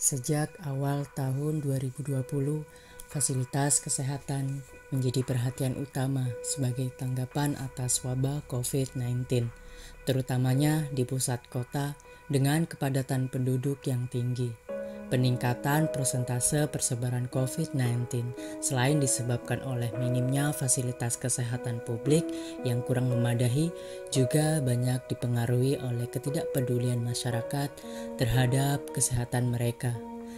Sejak awal tahun 2020, fasilitas kesehatan menjadi perhatian utama sebagai tanggapan atas wabah COVID-19, terutamanya di pusat kota dengan kepadatan penduduk yang tinggi. Peningkatan persentase persebaran COVID-19 selain disebabkan oleh minimnya fasilitas kesehatan publik yang kurang memadai, juga banyak dipengaruhi oleh ketidakpedulian masyarakat terhadap kesehatan mereka.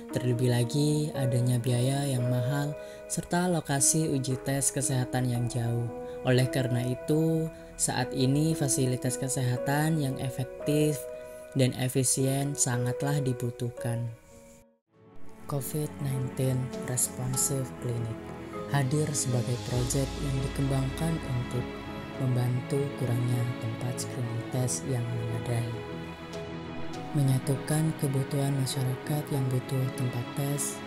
Terlebih lagi adanya biaya yang mahal serta lokasi uji tes kesehatan yang jauh. Oleh karena itu, saat ini fasilitas kesehatan yang efektif dan efisien sangatlah dibutuhkan. COVID-19 Responsive Clinic hadir sebagai proyek yang dikembangkan untuk membantu kurangnya tempat screening test yang memadai, menyatukan kebutuhan masyarakat yang butuh tempat tes,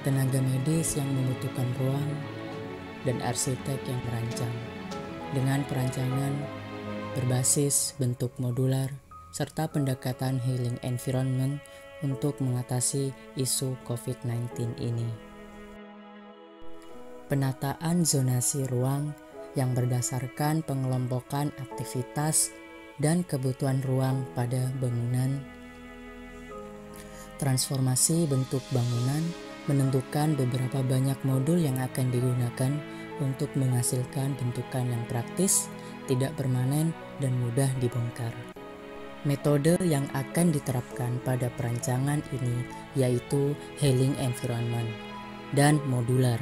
tenaga medis yang membutuhkan ruang, dan arsitek yang merancang dengan perancangan berbasis bentuk modular serta pendekatan healing environment untuk mengatasi isu COVID-19 ini. Penataan zonasi ruang yang berdasarkan pengelompokan aktivitas dan kebutuhan ruang pada bangunan. Transformasi bentuk bangunan menentukan beberapa banyak modul yang akan digunakan untuk menghasilkan bentukan yang praktis, tidak permanen, dan mudah dibongkar. Metode yang akan diterapkan pada perancangan ini yaitu healing environment dan modular,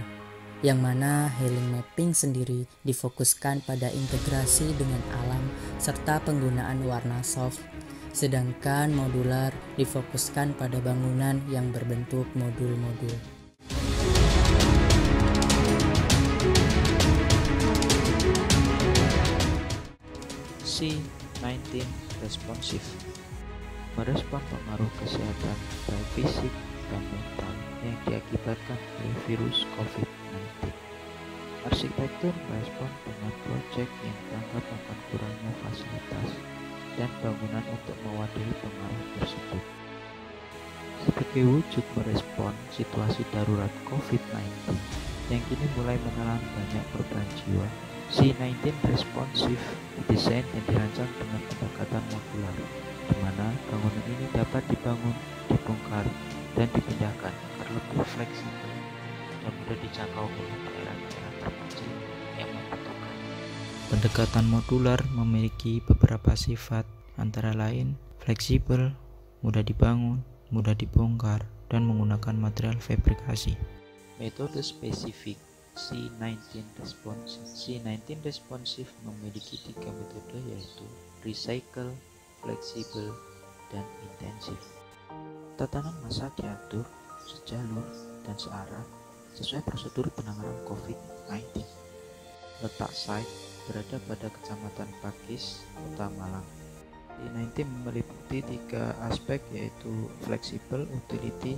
yang mana healing mapping sendiri difokuskan pada integrasi dengan alam serta penggunaan warna soft, sedangkan modular difokuskan pada bangunan yang berbentuk modul-modul. C19 Responsive merespon pengaruh kesehatan baik fisik dan mental yang diakibatkan oleh virus COVID-19. Arsitektur merespon dengan proyek yang tanggap akan kurangnya fasilitas dan bangunan untuk mewadahi pengaruh tersebut. Sebagai wujud merespon situasi darurat COVID-19 yang kini mulai menelan banyak korban jiwa, C19 Responsive didesain dan dirancang dengan pendekatan modular, di mana bangunan ini dapat dibangun, dibongkar, dan dipindahkan agar lebih fleksibel dan mudah dijangkau oleh daerah-daerah terpencil yang membutuhkan. Pendekatan modular memiliki beberapa sifat, antara lain fleksibel, mudah dibangun, mudah dibongkar, dan menggunakan material fabrikasi. Metode spesifik C19 Responsive memiliki 3 metode, yaitu recycle, fleksibel, dan intensif. Tatanan massa diatur sejalur dan searah sesuai prosedur penanganan COVID-19. Letak site berada pada Kecamatan Pakis, Kota Malang. C19 meliputi 3 aspek, yaitu fleksibel, utility,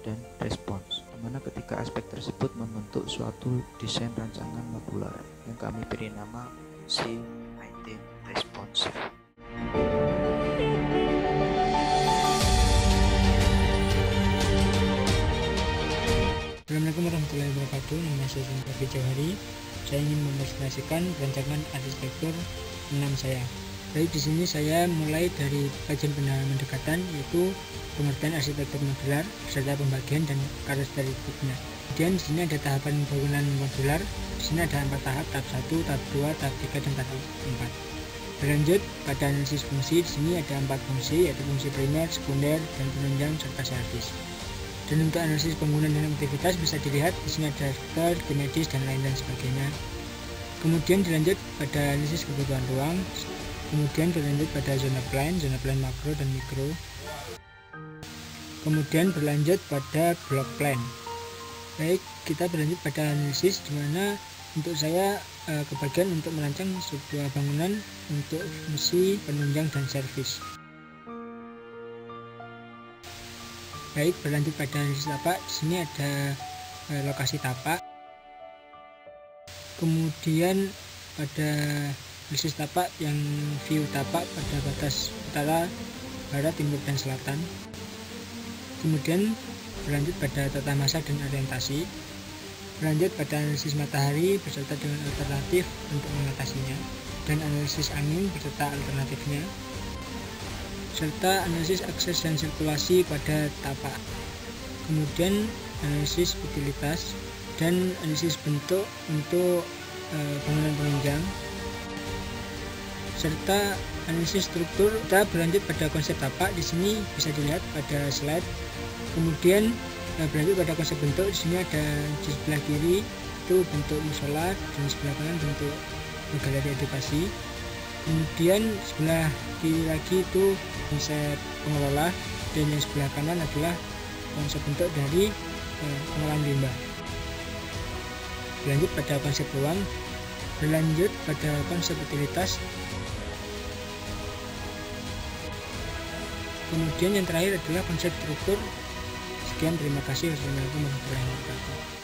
dan response, di mana ketiga aspek tersebut membentuk suatu desain rancangan modular yang kami beri nama C19 Responsive. Assalamualaikum warahmatullahi wabarakatuh. Nama saya Sultan Jawhari. Saya ingin mempresentasikan rancangan arsitektur 6 saya. Baik, di sini saya mulai dari kajian pendekatan, yaitu pengertian arsitektur modular serta pembagian dan karakteristiknya. Kemudian di sini ada tahapan bangunan modular. Di sini ada 4 tahap: tahap 1, tahap 2, tahap 3, dan tahap 4. Berlanjut pada analisis fungsi. Di sini ada 4 fungsi, yaitu fungsi primer, sekunder, dan penunjang serta servis. Dan untuk analisis bangunan dan aktivitas bisa dilihat di sini ada dokter, tim medis, dan lain sebagainya. Kemudian dilanjut pada analisis kebutuhan ruang. Kemudian berlanjut pada zona plan makro dan mikro. Kemudian berlanjut pada block plan. Baik, kita berlanjut pada analisis, di mana untuk saya kebagian untuk merancang sebuah bangunan untuk fungsi penunjang dan servis. Baik, berlanjut pada analisis tapak. Di sini ada lokasi tapak. Kemudian pada analisis tapak yang view tapak pada batas utara, barat, timur, dan selatan. Kemudian berlanjut pada tata masa dan orientasi. Berlanjut pada analisis matahari beserta dengan alternatif untuk mengatasinya, dan analisis angin beserta alternatifnya, serta analisis akses dan sirkulasi pada tapak. Kemudian analisis utilitas dan analisis bentuk untuk bangunan penunjang, serta analisis struktur. Kita berlanjut pada konsep tapak, di sini bisa dilihat pada slide. Kemudian berlanjut pada konsep bentuk, di sini ada di sebelah kiri itu bentuk musola dan sebelah kanan bentuk galeri edukasi. Kemudian sebelah kiri lagi itu konsep pengelola, dan yang sebelah kanan adalah konsep bentuk dari pengolahan limbah. Berlanjut pada konsep ruang, berlanjut pada konsep utilitas. Kemudian yang terakhir adalah konsep struktur. Sekian, terima kasih. Wassalamualaikum warahmatullahi wabarakatuh.